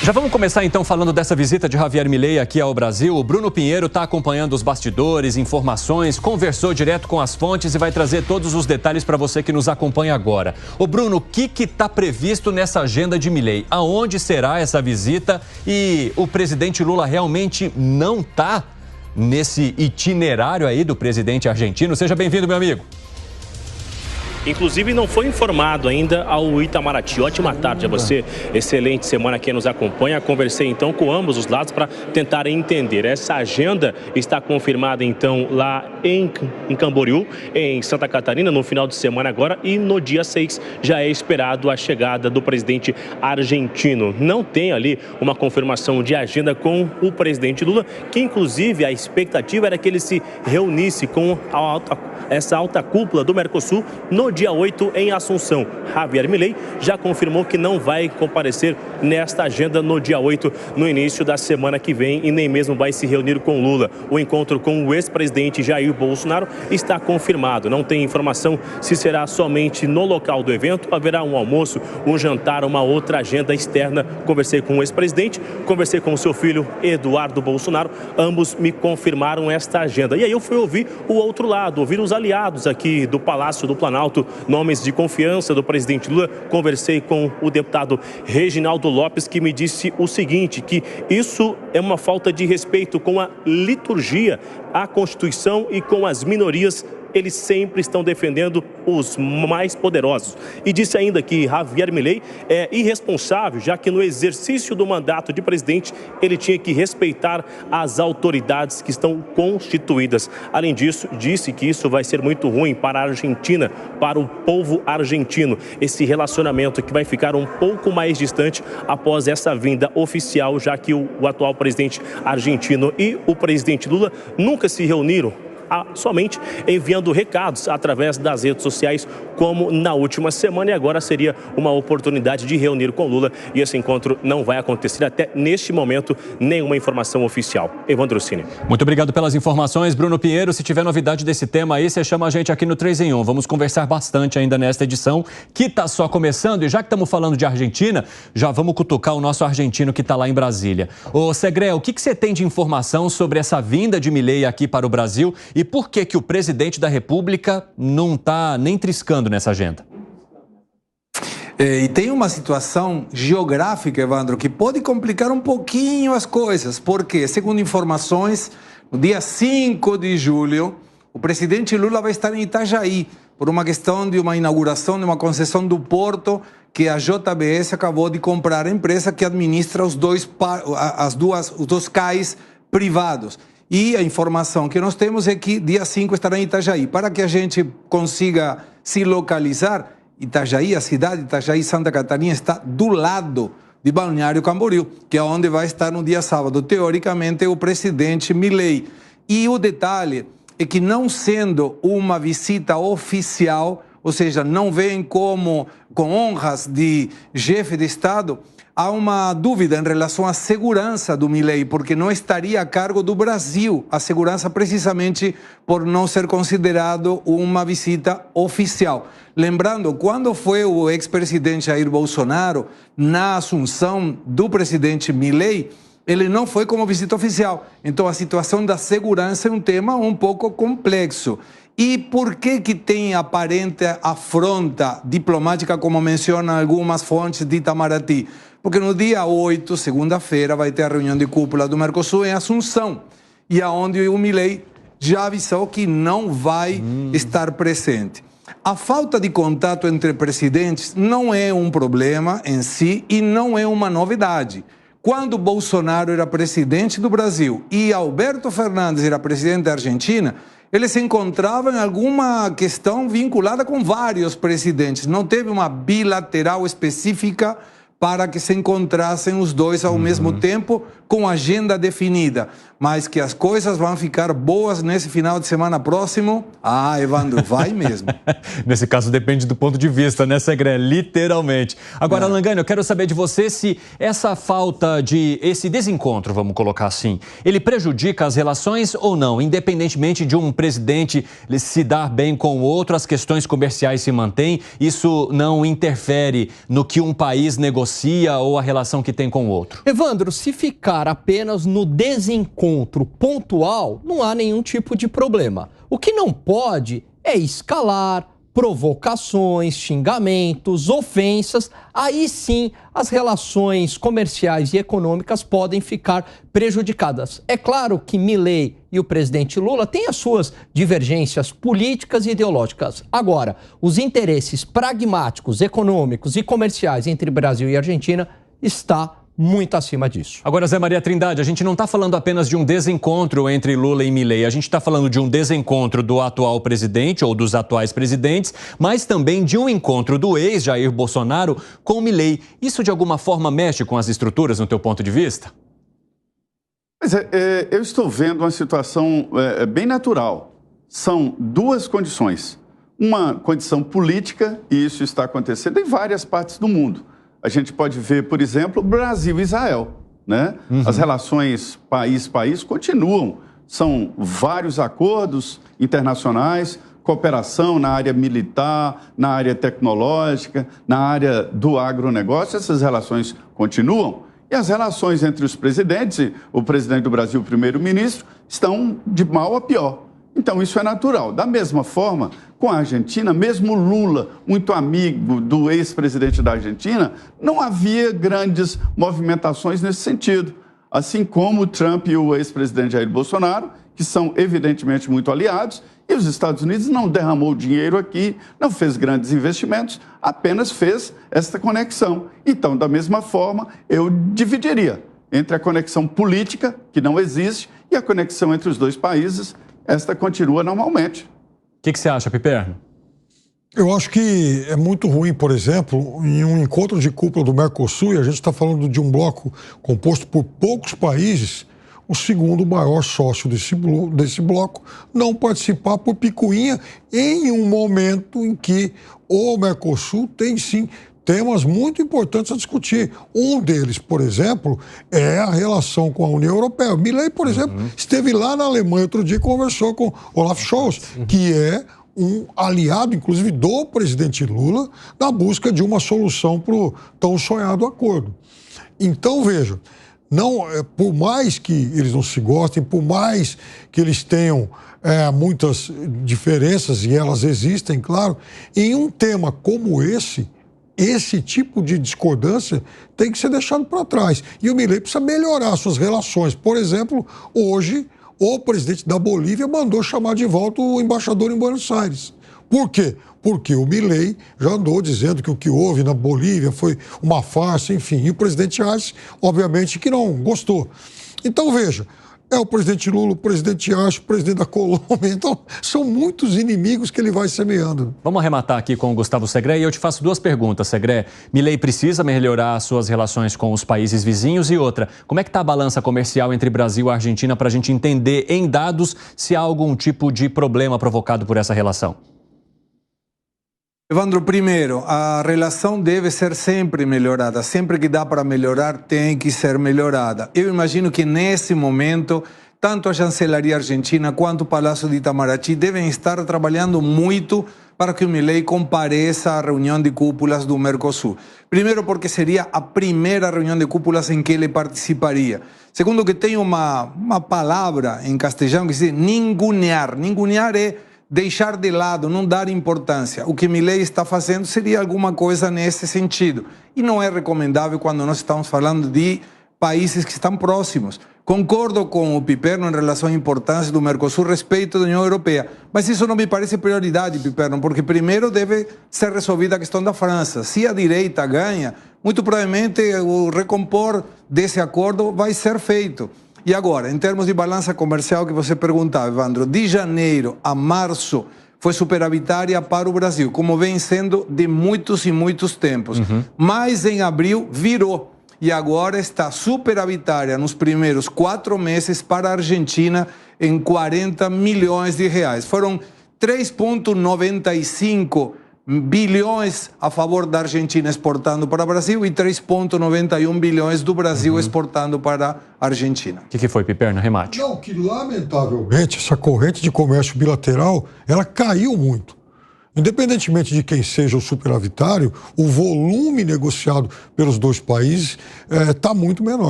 Já vamos começar então falando dessa visita de Javier Milei aqui ao Brasil. O Bruno Pinheiro está acompanhando os bastidores, informações, conversou direto com as fontes e vai trazer todos os detalhes para você que nos acompanha agora. Ô Bruno, o que está previsto nessa agenda de Milei? Aonde será essa visita? E o presidente Lula realmente não está nesse itinerário aí do presidente argentino? Seja bem-vindo, meu amigo. Inclusive, não foi informado ainda ao Itamaraty. Ótima tarde a você, excelente semana quem nos acompanha. Conversei então com ambos os lados para tentar entender. Essa agenda está confirmada então lá em Camboriú, em Santa Catarina, no final de semana agora. E no dia 6 já é esperado a chegada do presidente argentino. Não tem ali uma confirmação de agenda com o presidente Lula, que inclusive a expectativa era que ele se reunisse com essa alta cúpula do Mercosul no dia 8 em Assunção. Javier Milei já confirmou que não vai comparecer nesta agenda no dia 8, no início da semana que vem, e nem mesmo vai se reunir com Lula. O encontro com o ex-presidente Jair Bolsonaro está confirmado. Não tem informação se será somente no local do evento, haverá um almoço, um jantar, uma outra agenda externa. Conversei com o ex-presidente, conversei com o seu filho Eduardo Bolsonaro, ambos me confirmaram esta agenda. E aí eu fui ouvir o outro lado, ouvir os aliados aqui do Palácio do Planalto, nomes de confiança do presidente Lula. Conversei com o deputado Reginaldo Lopes, que me disse o seguinte, que isso é uma falta de respeito com a liturgia, a Constituição e com as minorias. Eles sempre estão defendendo os mais poderosos. E disse ainda que Javier Milei é irresponsável, já que no exercício do mandato de presidente ele tinha que respeitar as autoridades que estão constituídas. Além disso, disse que isso vai ser muito ruim para a Argentina, para o povo argentino. Esse relacionamento que vai ficar um pouco mais distante após essa vinda oficial, já que o atual presidente argentino e o presidente Lula nunca se reuniram, somente enviando recados através das redes sociais, como na última semana, e agora seria uma oportunidade de reunir com Lula, e esse encontro não vai acontecer até neste momento, nenhuma informação oficial. Evandro Cine. Muito obrigado pelas informações, Bruno Pinheiro. Se tiver novidade desse tema aí, você chama a gente aqui no 3 em 1. Vamos conversar bastante ainda nesta edição, que está só começando, e já que estamos falando de Argentina, já vamos cutucar o nosso argentino que está lá em Brasília. Ô Segré, o que você tem de informação sobre essa vinda de Milei aqui para o Brasil? E por que o presidente da República não está nem triscando nessa agenda? E tem uma situação geográfica, Evandro, que pode complicar um pouquinho as coisas, porque, segundo informações, no dia 5 de julho, o presidente Lula vai estar em Itajaí, por uma questão de uma inauguração de uma concessão do porto que a JBS acabou de comprar, a empresa que administra os dois cais privados. E a informação que nós temos é que dia 5 estará em Itajaí. Para que a gente consiga se localizar, Itajaí, a cidade de Itajaí, Santa Catarina, está do lado de Balneário Camboriú, que é onde vai estar no dia sábado, teoricamente, o presidente Milei. E o detalhe é que, não sendo uma visita oficial, ou seja, não vem com honras de chefe de Estado, há uma dúvida em relação à segurança do Milei, porque não estaria a cargo do Brasil a segurança, precisamente por não ser considerado uma visita oficial. Lembrando, quando foi o ex-presidente Jair Bolsonaro na assunção do presidente Milei, ele não foi como visita oficial. Então a situação da segurança é um tema um pouco complexo. E por que tem aparente afronta diplomática, como mencionam algumas fontes de Itamaraty? Porque no dia 8, segunda-feira, vai ter a reunião de cúpula do Mercosul em Assunção, e aonde o Milei já avisou que não vai estar presente. A falta de contato entre presidentes não é um problema em si e não é uma novidade. Quando Bolsonaro era presidente do Brasil e Alberto Fernandes era presidente da Argentina, eles se encontravam em alguma questão vinculada com vários presidentes. Não teve uma bilateral específica para que se encontrassem os dois ao mesmo tempo, com agenda definida. Mas que as coisas vão ficar boas nesse final de semana próximo? Ah, Evandro, vai mesmo. Nesse caso depende do ponto de vista, né, Segré? Literalmente. Agora, Langani, eu quero saber de você se essa falta de... esse desencontro, vamos colocar assim, ele prejudica as relações ou não? Independentemente de um presidente se dar bem com o outro, as questões comerciais se mantêm, isso não interfere no que um país negocia negocia ou a relação que tem com o outro? Evandro, se ficar apenas no desencontro pontual, não há nenhum tipo de problema. O que não pode é escalar, provocações, xingamentos, ofensas. Aí sim as relações comerciais e econômicas podem ficar prejudicadas. É claro que Milei e o presidente Lula têm as suas divergências políticas e ideológicas. Agora, os interesses pragmáticos, econômicos e comerciais entre Brasil e Argentina está muito acima disso. Agora, Zé Maria Trindade, a gente não está falando apenas de um desencontro entre Lula e Milei, a gente está falando de um desencontro do atual presidente ou dos atuais presidentes, mas também de um encontro do ex-Jair Bolsonaro com Milei. Isso de alguma forma mexe com as estruturas no teu ponto de vista? Mas eu estou vendo uma situação bem natural. São duas condições. Uma condição política, e isso está acontecendo em várias partes do mundo. A gente pode ver, por exemplo, Brasil e Israel, né? As relações país-país continuam. São vários acordos internacionais, cooperação na área militar, na área tecnológica, na área do agronegócio. Essas relações continuam. E as relações entre os presidentes, o presidente do Brasil e o primeiro-ministro, estão de mal a pior. Então, isso é natural. Da mesma forma, com a Argentina, mesmo Lula, muito amigo do ex-presidente da Argentina, não havia grandes movimentações nesse sentido. Assim como o Trump e o ex-presidente Jair Bolsonaro, que são evidentemente muito aliados, e os Estados Unidos não derramou dinheiro aqui, não fez grandes investimentos, apenas fez esta conexão. Então, da mesma forma, eu dividiria entre a conexão política, que não existe, e a conexão entre os dois países. Esta continua normalmente. O que você acha, Piperno? Eu acho que é muito ruim, por exemplo, em um encontro de cúpula do Mercosul, e a gente está falando de um bloco composto por poucos países, o segundo maior sócio desse bloco não participar por picuinha em um momento em que o Mercosul tem sim temas muito importantes a discutir. Um deles, por exemplo, é a relação com a União Europeia. Milei, por exemplo, esteve lá na Alemanha outro dia e conversou com Olaf Scholz, que é um aliado, inclusive, do presidente Lula, na busca de uma solução para o tão sonhado acordo. Então, veja, por mais que eles não se gostem, por mais que eles tenham muitas diferenças, e elas existem, claro, em um tema como esse tipo de discordância tem que ser deixado para trás. E o Milei precisa melhorar suas relações. Por exemplo, hoje, o presidente da Bolívia mandou chamar de volta o embaixador em Buenos Aires. Por quê? Porque o Milei já andou dizendo que o que houve na Bolívia foi uma farsa, enfim. E o presidente Arce, obviamente, que não gostou. Então, veja, é o presidente Lula, o presidente Arce, o presidente da Colômbia. Então, são muitos inimigos que ele vai semeando. Vamos arrematar aqui com o Gustavo Segré e eu te faço duas perguntas, Segré. Milei precisa melhorar suas relações com os países vizinhos e outra, como é que está a balança comercial entre Brasil e Argentina para a gente entender em dados se há algum tipo de problema provocado por essa relação? Evandro, primeiro, a relação deve ser sempre melhorada. Sempre que dá para melhorar, tem que ser melhorada. Eu imagino que nesse momento, tanto a chancelaria argentina quanto o Palácio de Itamaraty devem estar trabalhando muito para que o Milei compareça à reunião de cúpulas do Mercosul. Primeiro, porque seria a primeira reunião de cúpulas em que ele participaria. Segundo, que tem uma palavra em castelhano que se diz ningunear. Ningunear é deixar de lado, não dar importância. O que Milei está fazendo seria alguma coisa nesse sentido. E não é recomendável quando nós estamos falando de países que estão próximos. Concordo com o Piperno em relação à importância do Mercosul a respeito da União Europeia. Mas isso não me parece prioridade, Piperno, porque primeiro deve ser resolvida a questão da França. Se a direita ganha, muito provavelmente o recompor desse acordo vai ser feito. E agora, em termos de balança comercial que você perguntava, Evandro, de janeiro a março foi superavitária para o Brasil, como vem sendo de muitos e muitos tempos. Mas em abril virou e agora está superavitária nos primeiros 4 meses para a Argentina em 40 milhões de reais. Foram 3,95 bilhões a favor da Argentina exportando para o Brasil e 3,91 bilhões do Brasil exportando para a Argentina. O que foi, Piperno? Remate. Não, que lamentavelmente essa corrente de comércio bilateral, ela caiu muito. Independentemente de quem seja o superavitário, o volume negociado pelos dois países está muito menor.